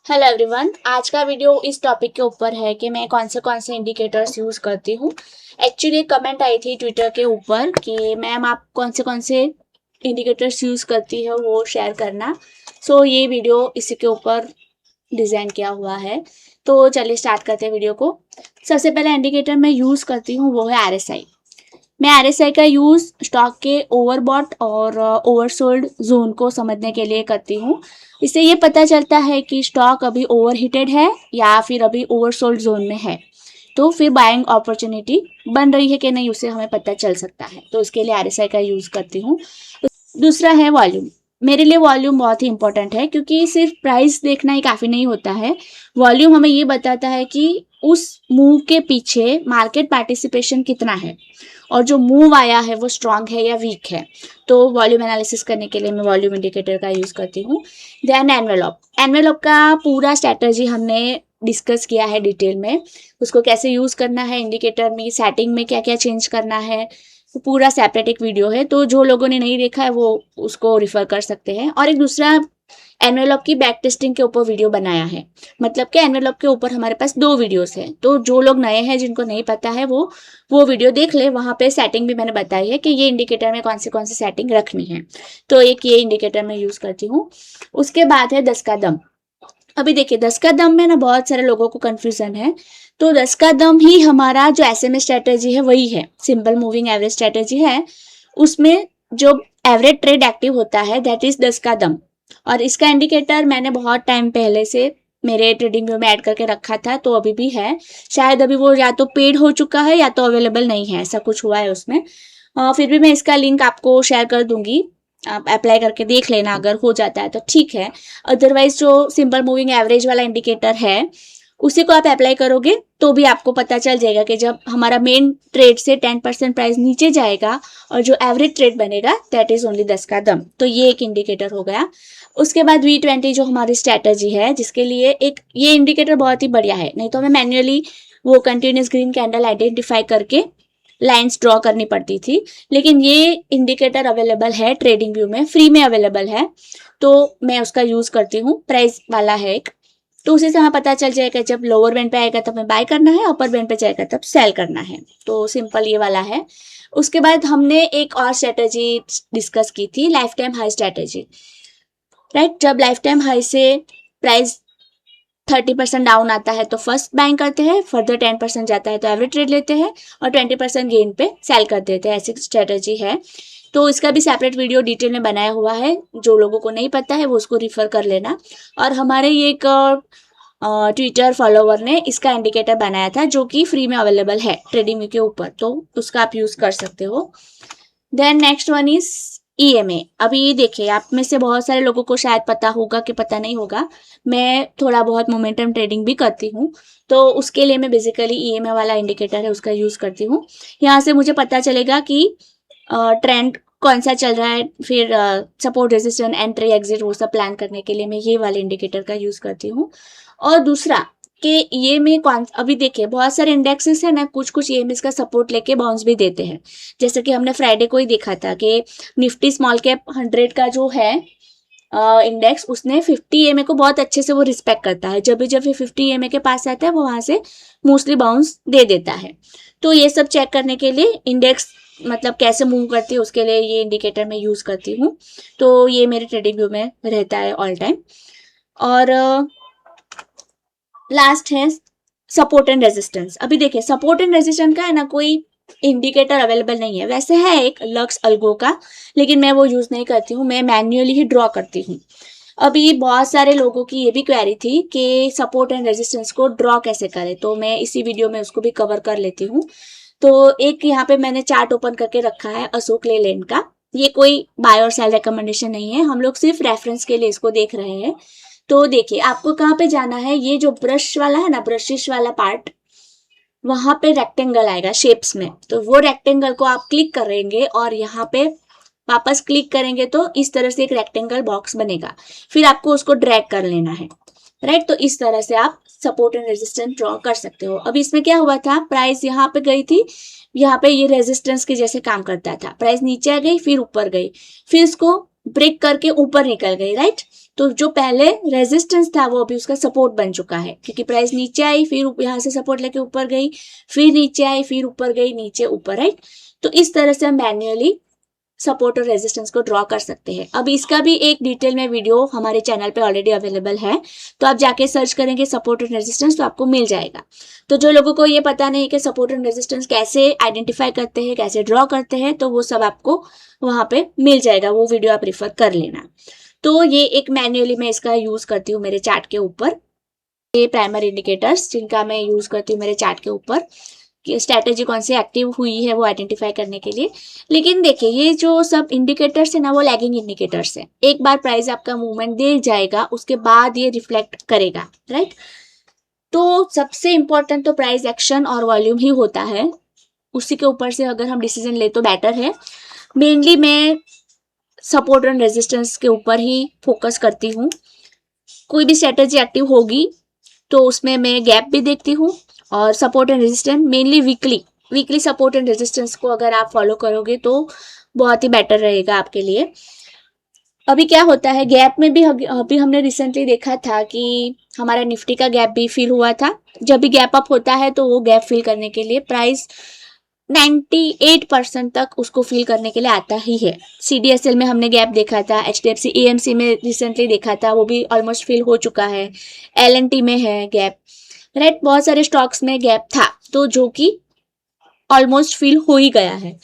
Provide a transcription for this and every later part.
Hello everyone, आज का video इस टॉपिक के ऊपर है कि मैं कौन से इंडिकेटर्स यूज़ करती हूँ। एक्चुअली कमेंट आई थी ट्विटर के ऊपर कि मैम आप कौन से इंडिकेटर्स यूज़ करती है वो शेयर करना। ये वीडियो इसी के ऊपर डिज़ाइन किया हुआ है। तो चलिए स्टार्ट करते हैं वीडियो को। सबसे पहला इंडिकेटर मैं यूज़ करती हूँ वो है RSI। मैं RSI का यूज़ स्टॉक के ओवरबॉट और ओवरसोल्ड जोन को समझने के लिए करती हूँ। इससे ये पता चलता है कि स्टॉक अभी ओवरहीटेड है या फिर अभी ओवरसोल्ड जोन में है, तो फिर बाइंग अपॉर्चुनिटी बन रही है कि नहीं उसे हमें पता चल सकता है। तो इसके लिए RSI का यूज़ करती हूँ। दूसरा है वॉल्यूम। मेरे लिए वॉल्यूम बहुत ही इंपॉर्टेंट है क्योंकि सिर्फ प्राइस देखना ही काफ़ी नहीं होता है। वॉल्यूम हमें ये बताता है कि उस मूव के पीछे मार्केट पार्टिसिपेशन कितना है और जो मूव आया है वो स्ट्रांग है या वीक है। तो वॉल्यूम एनालिसिस करने के लिए मैं वॉल्यूम इंडिकेटर का यूज़ करती हूँ। देन एनवेलॉप का पूरा स्ट्रैटेजी हमने डिस्कस किया है डिटेल में। उसको कैसे यूज़ करना है, इंडिकेटर में सेटिंग में क्या क्या चेंज करना है, तो पूरा सेपरेट एक वीडियो है। तो जो लोगों ने नहीं देखा है वो उसको रिफर कर सकते हैं। और एक दूसरा एनवेलॉप की बैक टेस्टिंग के ऊपर वीडियो बनाया है। मतलब कि एनवेलॉप के ऊपर हमारे पास 2 वीडियोस हैं। तो जो लोग नए हैं जिनको नहीं पता है वो वीडियो देख ले। वहाँ पे सेटिंग भी मैंने बताई है कि ये इंडिकेटर में कौन सी सेटिंग रखनी है। तो एक ये इंडिकेटर मैं यूज़ करती हूँ। उसके बाद है 10 का दम। अभी देखिए 10 का दम में ना बहुत सारे लोगों को कंफ्यूजन है। तो 10 का दम ही हमारा जो SMA स्ट्रेटेजी है वही है, सिंपल मूविंग एवरेज स्ट्रेटेजी है। उसमें जो एवरेज ट्रेड एक्टिव होता है दैट इज 10 का दम। और इसका इंडिकेटर मैंने बहुत टाइम पहले से मेरे ट्रेडिंग व्यू में ऐड करके रखा था, तो अभी भी है। शायद अभी वो या तो पेड हो चुका है या तो अवेलेबल नहीं है, ऐसा कुछ हुआ है उसमें। फिर भी मैं इसका लिंक आपको शेयर कर दूंगी, आप अप्लाई करके देख लेना। अगर हो जाता है तो ठीक है, अदरवाइज जो सिंपल मूविंग एवरेज वाला इंडिकेटर है उसी को आप अप्लाई करोगे तो भी आपको पता चल जाएगा कि जब हमारा मेन ट्रेड से 10% प्राइस नीचे जाएगा और जो एवरेज ट्रेड बनेगा दैट इज ओनली 10 का दम। तो ये एक इंडिकेटर हो गया। उसके बाद V20 जो हमारी स्ट्रैटेजी है, जिसके लिए एक ये इंडिकेटर बहुत ही बढ़िया है। नहीं तो हमें मैन्युअली वो कंटिन्यूस ग्रीन कैंडल आइडेंटिफाई करके लाइंस ड्रॉ करनी पड़ती थी, लेकिन ये इंडिकेटर अवेलेबल है ट्रेडिंग व्यू में, फ्री में अवेलेबल है। तो मैं उसका यूज करती हूँ, प्राइस वाला है एक। तो उसी से हमें पता चल जाएगा जब लोअर बैंड पे आएगा तब हमें बाय करना है, अपर बैंड पे जाएगा तब सेल करना है। तो सिंपल ये वाला है। उसके बाद हमने एक और स्ट्रेटेजी डिस्कस की थी, life time high strategy. Right, जब लाइफ टाइम हाई से प्राइस 30% डाउन आता है तो फर्स्ट बाइंग करते हैं, फर्दर 10% जाता है तो एवरेज ट्रेड लेते हैं और 20% गेन पे सेल कर देते हैं। ऐसी स्ट्रेटेजी है। तो इसका भी सेपरेट वीडियो डिटेल में बनाया हुआ है, जो लोगों को नहीं पता है वो उसको रिफर कर लेना। और हमारे ये एक ट्विटर फॉलोवर ने इसका इंडिकेटर बनाया था जो कि फ्री में अवेलेबल है ट्रेडिंग के ऊपर, तो उसका आप यूज कर सकते हो। Then next one is EMA। अभी ये देखिए, आप में से बहुत सारे लोगों को शायद पता होगा कि पता नहीं होगा, मैं थोड़ा बहुत मोमेंटम ट्रेडिंग भी करती हूँ। तो उसके लिए मैं बेसिकली EMA वाला इंडिकेटर है उसका यूज करती हूँ। यहाँ से मुझे पता चलेगा कि ट्रेंड कौन सा चल रहा है, फिर सपोर्ट रेजिस्टेंस एंट्री एग्जिट वो सब प्लान करने के लिए मैं ये वाले इंडिकेटर का यूज करती हूँ। और दूसरा कि ये में कौन, अभी देखिए बहुत सारे इंडेक्सेस है ना, कुछ ये में इसका सपोर्ट लेके बाउंस भी देते हैं। जैसे कि हमने फ्राइडे को ही देखा था कि निफ्टी स्मॉल कैप 100 का जो है इंडेक्स, उसने 50 EMA को बहुत अच्छे से वो रिस्पेक्ट करता है। जब भी 50 EMA के पास आता है वो वहां से मोस्टली बाउंस दे देता है। तो ये सब चेक करने के लिए इंडेक्स मतलब कैसे मूव करती है उसके लिए ये इंडिकेटर मैं यूज करती हूँ। तो ये मेरे ट्रेडिंग व्यू में रहता है ऑल टाइम। और लास्ट है सपोर्ट एंड रेजिस्टेंस। अभी देखिए सपोर्ट एंड रेजिस्टेंस का है ना कोई इंडिकेटर अवेलेबल नहीं है, वैसे है एक लक्स अल्गो का, लेकिन मैं वो यूज नहीं करती हूँ, मैं मैन्युअली ही ड्रॉ करती हूँ। अभी बहुत सारे लोगों की ये भी क्वेरी थी कि सपोर्ट एंड रेजिस्टेंस को ड्रॉ कैसे करें, तो मैं इसी वीडियो में उसको भी कवर कर लेती हूँ। तो एक यहाँ पे मैंने चार्ट ओपन करके रखा है अशोक लेलैंड का। ये कोई बाय और सेल रिकमेंडेशन नहीं है, हम लोग सिर्फ रेफरेंस के लिए इसको देख रहे हैं। तो देखिए आपको कहाँ पे जाना है, ये जो ब्रश वाला है ना, ब्रशिश वाला पार्ट, वहां पे रेक्टेंगल आएगा शेप्स में, तो वो रेक्टेंगल को आप क्लिक करेंगे और यहाँ पे वापस क्लिक करेंगे तो इस तरह से एक रेक्टेंगल बॉक्स बनेगा। फिर आपको उसको ड्रैग कर लेना है। राइट, तो इस तरह से आप सपोर्ट एंड रेजिस्टेंस ड्रॉ कर सकते हो। अभी इसमें क्या हुआ था, प्राइस यहाँ पे गई थी, यहाँ पे ये रेजिस्टेंस के जैसे काम करता था, प्राइस नीचे आ गई फिर ऊपर गई, फिर इसको ब्रेक करके ऊपर निकल गई, राइट। तो जो पहले रेजिस्टेंस था वो अभी उसका सपोर्ट बन चुका है, क्योंकि प्राइस नीचे आई, फिर यहाँ से सपोर्ट लेके ऊपर गई, फिर नीचे आई, फिर ऊपर गई, नीचे ऊपर, राइट। तो इस तरह से हम मैन्युअली सपोर्ट और रेजिस्टेंस को ड्रॉ कर सकते हैं। अब इसका भी एक डिटेल में वीडियो हमारे चैनल पे ऑलरेडी अवेलेबल है, तो आप जाके सर्च करेंगे सपोर्ट और रेजिस्टेंस तो आपको मिल जाएगा। तो जो लोगों को ये पता नहीं कि सपोर्ट और रेजिस्टेंस कैसे आइडेंटिफाई करते हैं, कैसे ड्रॉ करते हैं, तो वो सब आपको वहां पे मिल जाएगा, वो वीडियो आप रिफर कर लेना। तो ये एक मैन्युअली मैं इसका यूज करती हूँ मेरे चार्ट के ऊपर, ये प्राइमरी इंडिकेटर्स जिनका मैं यूज करती हूँ मेरे चार्ट के ऊपर कि स्ट्रैटेजी कौन सी एक्टिव हुई है वो आइडेंटिफाई करने के लिए। लेकिन देखिए ये जो सब इंडिकेटर्स है ना वो लैगिंग इंडिकेटर्स है। एक बार प्राइस आपका मूवमेंट दे जाएगा उसके बाद ये रिफ्लेक्ट करेगा, राइट। तो सबसे इंपॉर्टेंट तो प्राइस एक्शन और वॉल्यूम ही होता है, उसी के ऊपर से अगर हम डिसीजन ले तो बेटर है। मेनली मैं सपोर्ट एंड रेजिस्टेंस के ऊपर ही फोकस करती हूँ। कोई भी स्ट्रैटेजी एक्टिव होगी तो उसमें मैं गैप भी देखती हूँ, और support and resistance mainly weekly support and resistance को अगर आप फॉलो करोगे तो बहुत ही बेटर रहेगा आपके लिए। अभी क्या होता है गैप में भी, अभी हमने रिसेंटली देखा था कि हमारा निफ्टी का गैप भी फिल हुआ था। जब भी गैप अप होता है तो वो गैप फिल करने के लिए प्राइस 98% तक उसको फिल करने के लिए आता ही है। CDSL में हमने गैप देखा था, HDFC EMC में रिसेंटली देखा था, वो भी ऑलमोस्ट फिल हो चुका है। LNT में है गैप, राइट। बहुत सारे स्टॉक्स में गैप था तो जो कि ऑलमोस्ट फिल हो ही गया है।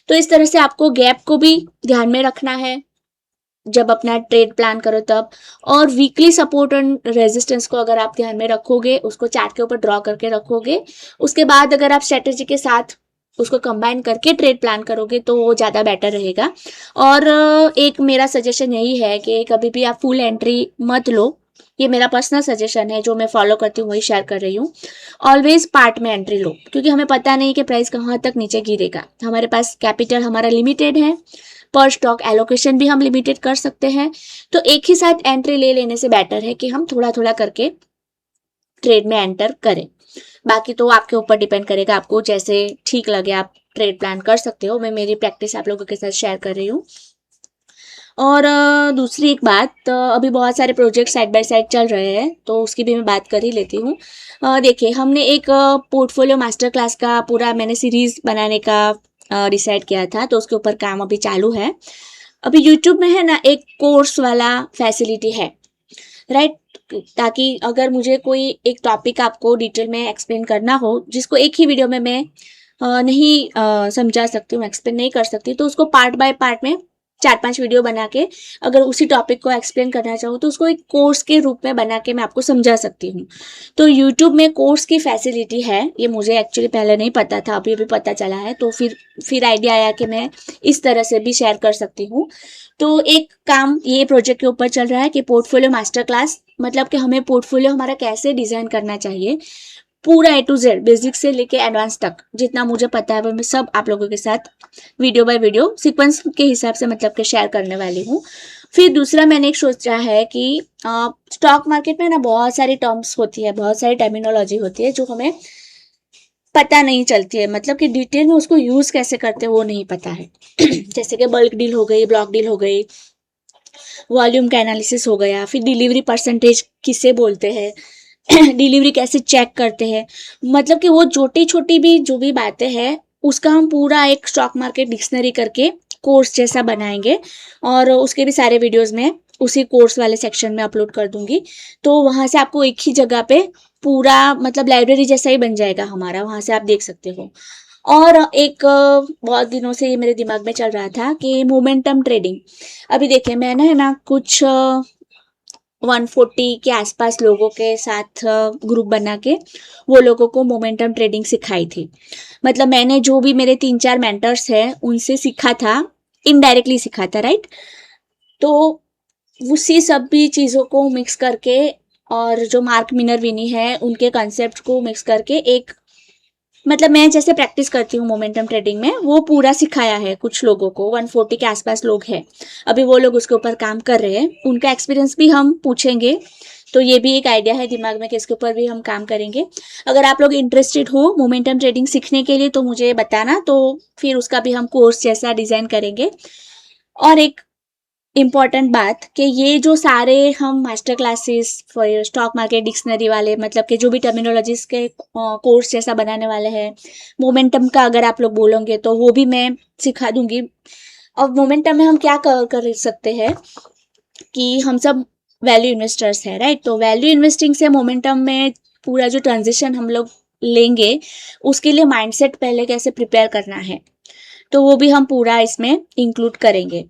तो इस तरह से आपको गैप को भी ध्यान में रखना है जब अपना ट्रेड प्लान करो तब। और वीकली सपोर्ट एंड रेजिस्टेंस को अगर आप ध्यान में रखोगे, उसको चार्ट के ऊपर ड्रॉ करके रखोगे, उसके बाद अगर आप स्ट्रेटेजी के साथ उसको कंबाइन करके ट्रेड प्लान करोगे तो वो ज़्यादा बेटर रहेगा। और एक मेरा सजेशन यही है कि कभी भी आप फुल एंट्री मत लो, ये मेरा पर्सनल सजेशन है, जो मैं फॉलो करती हूँ वही शेयर कर रही हूँ। ऑलवेज पार्ट में एंट्री लो, क्योंकि हमें पता नहीं कि प्राइस कहाँ तक नीचे गिरेगा। हमारे पास कैपिटल हमारा लिमिटेड है, पर स्टॉक एलोकेशन भी हम लिमिटेड कर सकते हैं, तो एक ही साथ एंट्री ले लेने से बेटर है कि हम थोड़ा थोड़ा करके ट्रेड में एंटर करें। बाकी तो आपके ऊपर डिपेंड करेगा, आपको जैसे ठीक लगे आप ट्रेड प्लान कर सकते हो। मैं मेरी प्रैक्टिस आप लोगों के साथ शेयर कर रही हूँ। और दूसरी एक बात, अभी बहुत सारे प्रोजेक्ट साइड बाय साइड चल रहे हैं तो उसकी भी मैं बात कर ही लेती हूँ। देखिए हमने एक पोर्टफोलियो मास्टर क्लास का पूरा मैंने सीरीज बनाने का डिसाइड किया था, तो उसके ऊपर काम अभी चालू है। अभी यूट्यूब में है ना एक कोर्स वाला फैसिलिटी है, राइट। ताकि अगर मुझे कोई एक टॉपिक आपको डिटेल में एक्सप्लेन करना हो, जिसको एक ही वीडियो में मैं नहीं समझा सकती हूँ, एक्सप्लेन नहीं कर सकती, तो उसको पार्ट बाय पार्ट में 4-5 वीडियो बना के अगर उसी टॉपिक को एक्सप्लेन करना चाहूँ तो उसको एक कोर्स के रूप में बना के मैं आपको समझा सकती हूँ। तो यूट्यूब में कोर्स की फैसिलिटी है, ये मुझे एक्चुअली पहले नहीं पता था, अभी अभी पता चला है, तो फिर आइडिया आया कि मैं इस तरह से भी शेयर कर सकती हूँ। तो एक काम ये प्रोजेक्ट के ऊपर चल रहा है कि पोर्टफोलियो मास्टर क्लास, मतलब कि हमें पोर्टफोलियो हमारा कैसे डिजाइन करना चाहिए, पूरा A to Z बेसिक से लेके एडवांस तक जितना मुझे पता है वो मैं सब आप लोगों के साथ वीडियो बाय वीडियो सीक्वेंस के हिसाब से मतलब कि शेयर करने वाली हूँ। फिर दूसरा मैंने एक सोचा है कि स्टॉक मार्केट में ना बहुत सारी टर्म्स होती है, बहुत सारी टर्मिनोलॉजी होती है जो हमें पता नहीं चलती है, मतलब कि डिटेल में उसको यूज कैसे करते हैं वो नहीं पता है। जैसे कि बल्क डील हो गई, ब्लॉक डील हो गई, वॉल्यूम का एनालिसिस हो गया, फिर डिलीवरी परसेंटेज किसे बोलते हैं, डिलीवरी कैसे चेक करते हैं, मतलब कि वो छोटी छोटी भी जो भी बातें हैं उसका हम पूरा एक स्टॉक मार्केट डिक्शनरी करके कोर्स जैसा बनाएंगे, और उसके भी सारे वीडियोस में उसी कोर्स वाले सेक्शन में अपलोड कर दूंगी। तो वहां से आपको एक ही जगह पे पूरा मतलब लाइब्रेरी जैसा ही बन जाएगा हमारा, वहां से आप देख सकते हो। और एक बहुत दिनों से ये मेरे दिमाग में चल रहा था कि मोमेंटम ट्रेडिंग। अभी देखिए मैंने है ना कुछ 140 के आसपास लोगों के साथ ग्रुप बना के वो लोगों को मोमेंटम ट्रेडिंग सिखाई थी। मतलब मैंने जो भी मेरे 3-4 मेंटर्स हैं उनसे सीखा था, इनडायरेक्टली सीखा था, राइट। तो उसी सब भी चीज़ों को मिक्स करके और जो मार्क मिनरविनी है उनके कॉन्सेप्ट को मिक्स करके एक मतलब मैं जैसे प्रैक्टिस करती हूँ मोमेंटम ट्रेडिंग में वो पूरा सिखाया है कुछ लोगों को। 140 के आसपास लोग हैं, अभी वो लोग उसके ऊपर काम कर रहे हैं, उनका एक्सपीरियंस भी हम पूछेंगे। तो ये भी एक आइडिया है दिमाग में कि इसके ऊपर भी हम काम करेंगे। अगर आप लोग इंटरेस्टेड हो मोमेंटम ट्रेडिंग सीखने के लिए तो मुझे बताना, तो फिर उसका भी हम कोर्स जैसा डिजाइन करेंगे। और एक इम्पॉर्टेंट बात कि ये जो सारे हम master classes for stock market dictionary वाले, मतलब कि जो भी टर्मिनोलॉजीज के कोर्स जैसा बनाने वाले हैं, मोमेंटम का अगर आप लोग बोलोगे तो वो भी मैं सिखा दूंगी। और मोमेंटम में हम क्या कर सकते हैं कि हम सब वैल्यू इन्वेस्टर्स हैं, राइट? तो वैल्यू इन्वेस्टिंग से मोमेंटम में पूरा जो ट्रांजिशन हम लोग लेंगे, उसके लिए माइंडसेट पहले कैसे प्रिपेयर करना है, तो वो भी हम पूरा इसमें इंक्लूड करेंगे।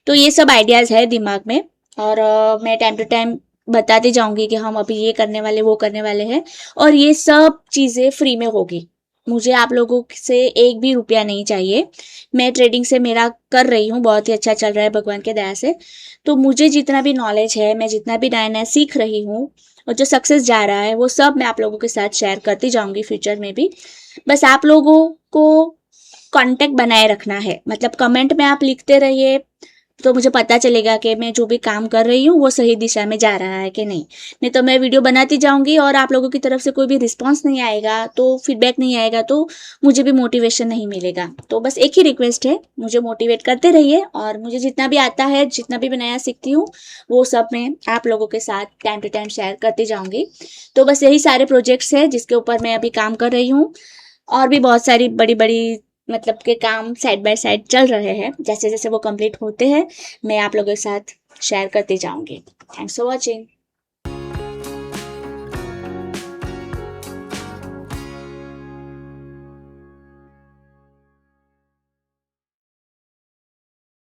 तो ये सब आइडियाज़ है दिमाग में, और मैं टाइम टू टाइम बताती जाऊंगी कि हम अभी ये करने वाले, वो करने वाले हैं। और ये सब चीज़ें फ्री में होगी, मुझे आप लोगों से एक भी रुपया नहीं चाहिए। मैं ट्रेडिंग से मेरा कर रही हूँ, बहुत ही अच्छा चल रहा है भगवान के दया से। तो मुझे जितना भी नॉलेज है, मैं जितना भी नया नया सीख रही हूँ और जो सक्सेस जा रहा है, वो सब मैं आप लोगों के साथ शेयर करती जाऊंगी फ्यूचर में भी। बस आप लोगों को कांटेक्ट बनाए रखना है, मतलब कमेंट में आप लिखते रहिए, तो मुझे पता चलेगा कि मैं जो भी काम कर रही हूँ वो सही दिशा में जा रहा है कि नहीं। नहीं तो मैं वीडियो बनाती जाऊंगी और आप लोगों की तरफ से कोई भी रिस्पांस नहीं आएगा, तो फीडबैक नहीं आएगा, तो मुझे भी मोटिवेशन नहीं मिलेगा। तो बस एक ही रिक्वेस्ट है, मुझे मोटिवेट करते रहिए, और मुझे जितना भी आता है, जितना भी मैं नया सीखती हूँ, वो सब मैं आप लोगों के साथ टाइम टू टाइम शेयर करती जाऊंगी। तो बस यही सारे प्रोजेक्ट्स हैं जिसके ऊपर मैं अभी काम कर रही हूँ। और भी बहुत सारी बड़ी बड़ी मतलब के काम साइड बाय साइड चल रहे हैं, जैसे जैसे वो कंप्लीट होते हैं मैं आप लोगों के साथ शेयर करती जाऊंगी। Thanks for watching.